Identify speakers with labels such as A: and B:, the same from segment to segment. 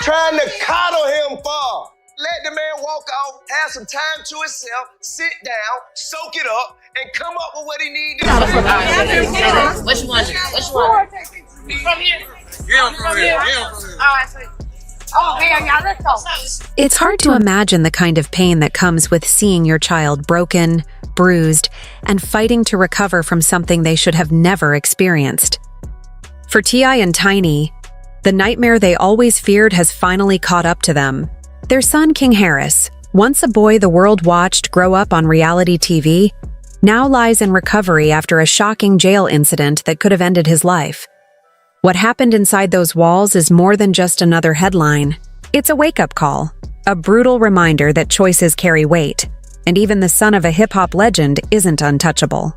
A: trying to coddle him for? Let the man walk off, have some time to himself, sit down, soak it up, and come up with what he needs to do.
B: What you want? What you want? From here? Yeah, from here. All right, sweet. Oh, man, y'all, let's go.
C: It's hard to imagine the kind of pain that comes with seeing your child broken, bruised, and fighting to recover from something they should have never experienced. For T.I. and Tiny, the nightmare they always feared has finally caught up to them. Their son, King Harris, once a boy the world watched grow up on reality TV, now lies in recovery after a shocking jail incident that could have ended his life. What happened inside those walls is more than just another headline. It's a wake-up call, a brutal reminder that choices carry weight, and even the son of a hip-hop legend isn't untouchable.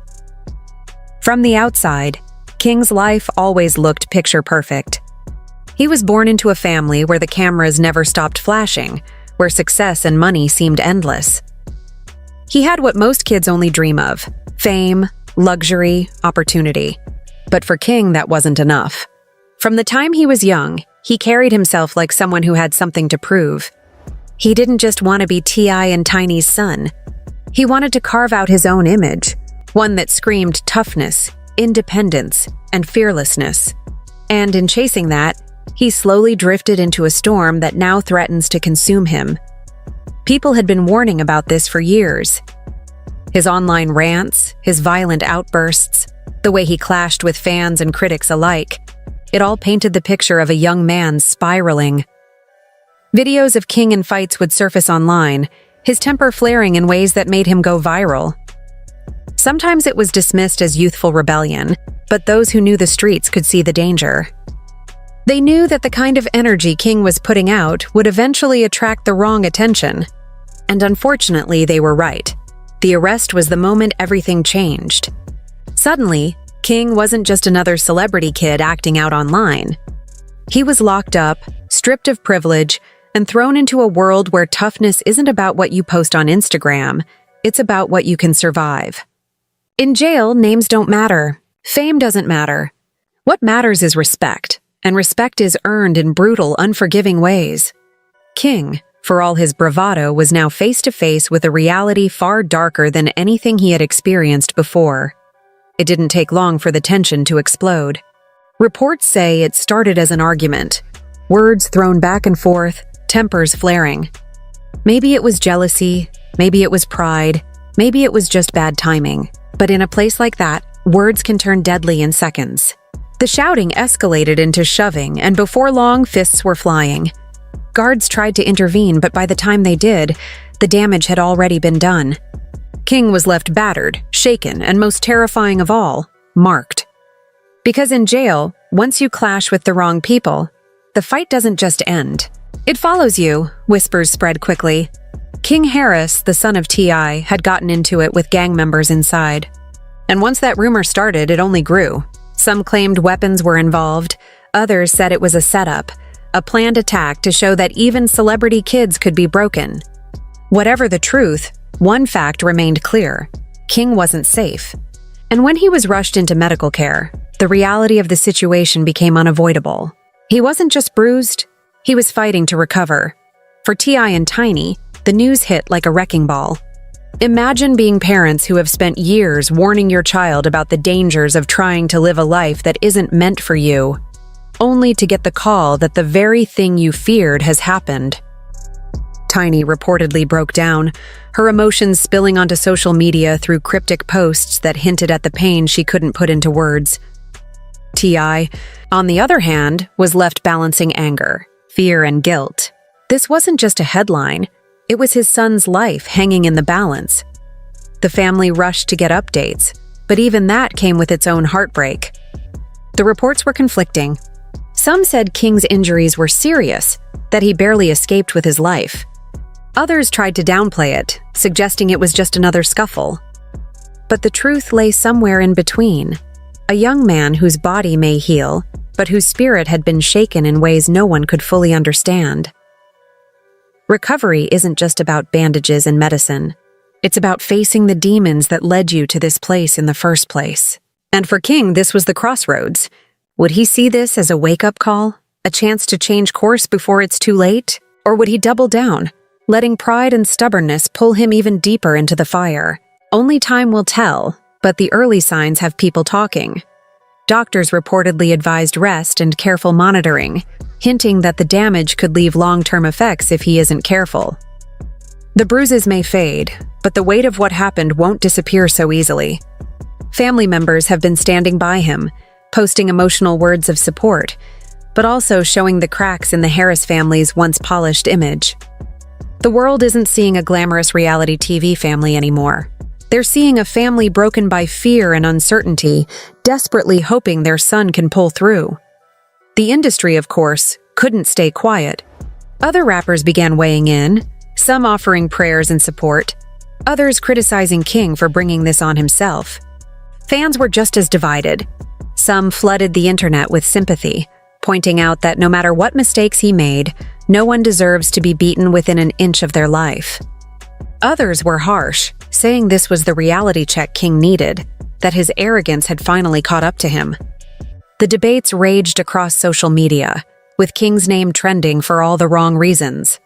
C: From the outside, King's life always looked picture-perfect. He was born into a family where the cameras never stopped flashing, where success and money seemed endless. He had what most kids only dream of: fame, luxury, opportunity. But for King, that wasn't enough. From the time he was young, he carried himself like someone who had something to prove. He didn't just want to be T.I. and Tiny's son. He wanted to carve out his own image, one that screamed toughness, independence, and fearlessness. And in chasing that, he slowly drifted into a storm that now threatens to consume him. People had been warning about this for years. His online rants, his violent outbursts, the way he clashed with fans and critics alike, it all painted the picture of a young man spiraling. Videos of King in fights would surface online, his temper flaring in ways that made him go viral. Sometimes it was dismissed as youthful rebellion, but those who knew the streets could see the danger. They knew that the kind of energy King was putting out would eventually attract the wrong attention. And unfortunately, they were right. The arrest was the moment everything changed. Suddenly, King wasn't just another celebrity kid acting out online. He was locked up, stripped of privilege, and thrown into a world where toughness isn't about what you post on Instagram, it's about what you can survive. In jail, names don't matter. Fame doesn't matter. What matters is respect. And respect is earned in brutal, unforgiving ways. King, for all his bravado, was now face-to-face with a reality far darker than anything he had experienced before. It didn't take long for the tension to explode. Reports say it started as an argument, words thrown back and forth, tempers flaring. Maybe it was jealousy, maybe it was pride, maybe it was just bad timing. But in a place like that, words can turn deadly in seconds. The shouting escalated into shoving, and before long, fists were flying. Guards tried to intervene, but by the time they did, the damage had already been done. King was left battered, shaken, and most terrifying of all, marked. Because in jail, once you clash with the wrong people, the fight doesn't just end. It follows you, whispers spread quickly. King Harris, the son of T.I., had gotten into it with gang members inside. And once that rumor started, it only grew. Some claimed weapons were involved, others said it was a setup, a planned attack to show that even celebrity kids could be broken. Whatever the truth, one fact remained clear: King wasn't safe. And when he was rushed into medical care, the reality of the situation became unavoidable. He wasn't just bruised, he was fighting to recover. For T.I. and Tiny, the news hit like a wrecking ball. Imagine being parents who have spent years warning your child about the dangers of trying to live a life that isn't meant for you, only to get the call that the very thing you feared has happened. Tiny reportedly broke down, her emotions spilling onto social media through cryptic posts that hinted at the pain she couldn't put into words. T.I., on the other hand, was left balancing anger, fear, and guilt. This wasn't just a headline. It was his son's life hanging in the balance. The family rushed to get updates, but even that came with its own heartbreak. The reports were conflicting. Some said King's injuries were serious, that he barely escaped with his life. Others tried to downplay it, suggesting it was just another scuffle. But the truth lay somewhere in between. A young man whose body may heal, but whose spirit had been shaken in ways no one could fully understand. Recovery isn't just about bandages and medicine. It's about facing the demons that led you to this place in the first place. And for King, this was the crossroads. Would he see this as a wake-up call, A chance to change course before it's too late? Or would he double down, letting pride and stubbornness pull him even deeper into the fire? Only time will tell, but the early signs have people talking. Doctors reportedly advised rest and careful monitoring, hinting that the damage could leave long-term effects if he isn't careful. The bruises may fade, but the weight of what happened won't disappear so easily. Family members have been standing by him, posting emotional words of support, but also showing the cracks in the Harris family's once polished image. The world isn't seeing a glamorous reality TV family anymore. They're seeing a family broken by fear and uncertainty, desperately hoping their son can pull through. The industry, of course, couldn't stay quiet. Other rappers began weighing in, some offering prayers and support, others criticizing King for bringing this on himself. Fans were just as divided. Some flooded the internet with sympathy, pointing out that no matter what mistakes he made, no one deserves to be beaten within an inch of their life. Others were harsh, saying this was the reality check King needed, that his arrogance had finally caught up to him. The debates raged across social media, with King's name trending for all the wrong reasons.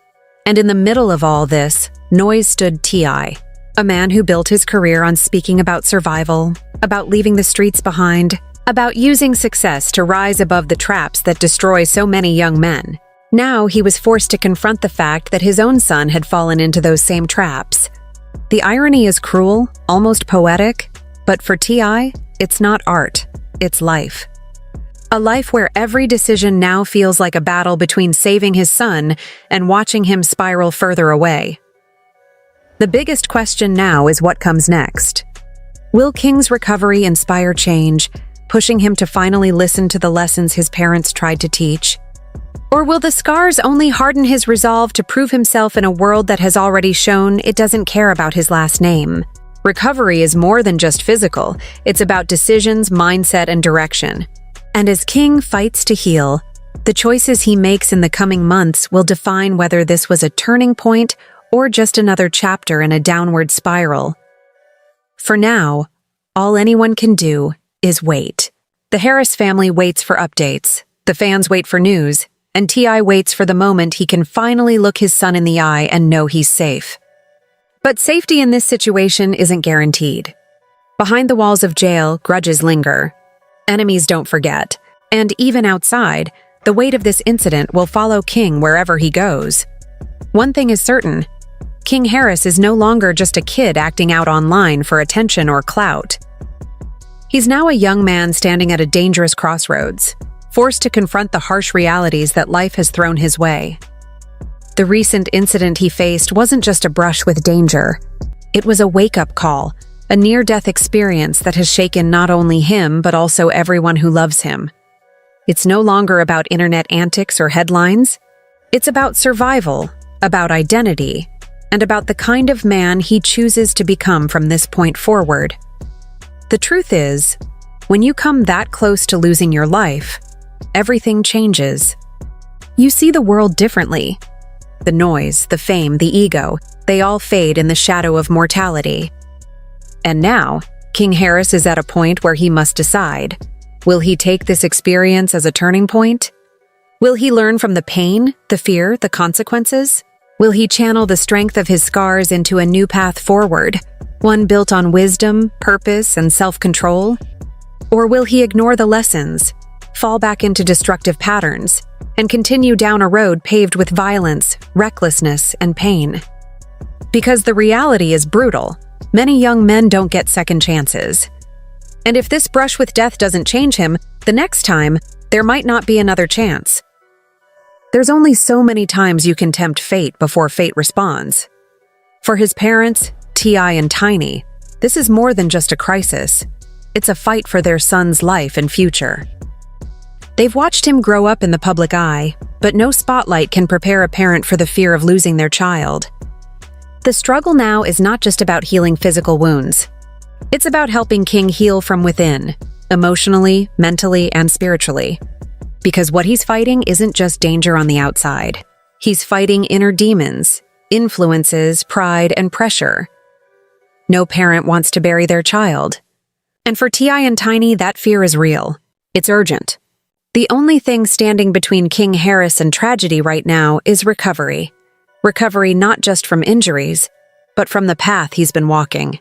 C: And in the middle of all this, noise stood T.I., a man who built his career on speaking about survival, about leaving the streets behind, about using success to rise above the traps that destroy so many young men. Now he was forced to confront the fact that his own son had fallen into those same traps. The irony is cruel, almost poetic, but for T.I., it's not art, it's life. A life where every decision now feels like a battle between saving his son and watching him spiral further away. The biggest question now is what comes next. Will King's recovery inspire change, pushing him to finally listen to the lessons his parents tried to teach? Or will the scars only harden his resolve to prove himself in a world that has already shown it doesn't care about his last name? Recovery is more than just physical, it's about decisions, mindset, and direction. And as King fights to heal, the choices he makes in the coming months will define whether this was a turning point or just another chapter in a downward spiral. For now, all anyone can do is wait. The Harris family waits for updates, the fans wait for news, and T.I. waits for the moment he can finally look his son in the eye and know he's safe. But safety in this situation isn't guaranteed. Behind the walls of jail, grudges linger. Enemies don't forget. And even outside, the weight of this incident will follow King wherever he goes. One thing is certain. King Harris is no longer just a kid acting out online for attention or clout. He's now a young man standing at a dangerous crossroads, forced to confront the harsh realities that life has thrown his way. The recent incident he faced wasn't just a brush with danger. It was a wake-up call, a near-death experience that has shaken not only him but also everyone who loves him. It's no longer about internet antics or headlines. It's about survival, about identity, and about the kind of man he chooses to become from this point forward. The truth is, when you come that close to losing your life, everything changes. You see the world differently. The noise, the fame, the ego, they all fade in the shadow of mortality. And now, King Harris is at a point where he must decide. Will he take this experience as a turning point? Will he learn from the pain, the fear, the consequences? Will he channel the strength of his scars into a new path forward, one built on wisdom, purpose, and self-control? Or will he ignore the lessons, fall back into destructive patterns, and continue down a road paved with violence, recklessness, and pain? Because the reality is brutal. Many young men don't get second chances. And if this brush with death doesn't change him, the next time, there might not be another chance. There's only so many times you can tempt fate before fate responds. For his parents, T.I. and Tiny, this is more than just a crisis. It's a fight for their son's life and future. They've watched him grow up in the public eye, but no spotlight can prepare a parent for the fear of losing their child. The struggle now is not just about healing physical wounds. It's about helping King heal from within, emotionally, mentally, and spiritually. Because what he's fighting isn't just danger on the outside. He's fighting inner demons, influences, pride, and pressure. No parent wants to bury their child. And for T.I. and Tiny, that fear is real. It's urgent. The only thing standing between King Harris and tragedy right now is recovery. Recovery not just from injuries, but from the path he's been walking.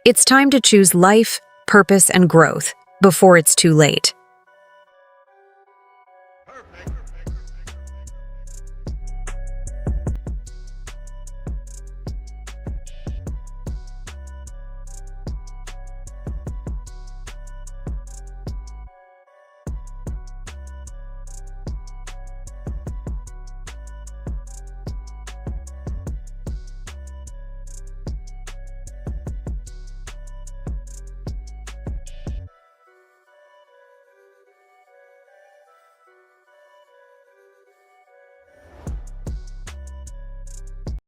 C: It's time to choose life, purpose, and growth before it's too late.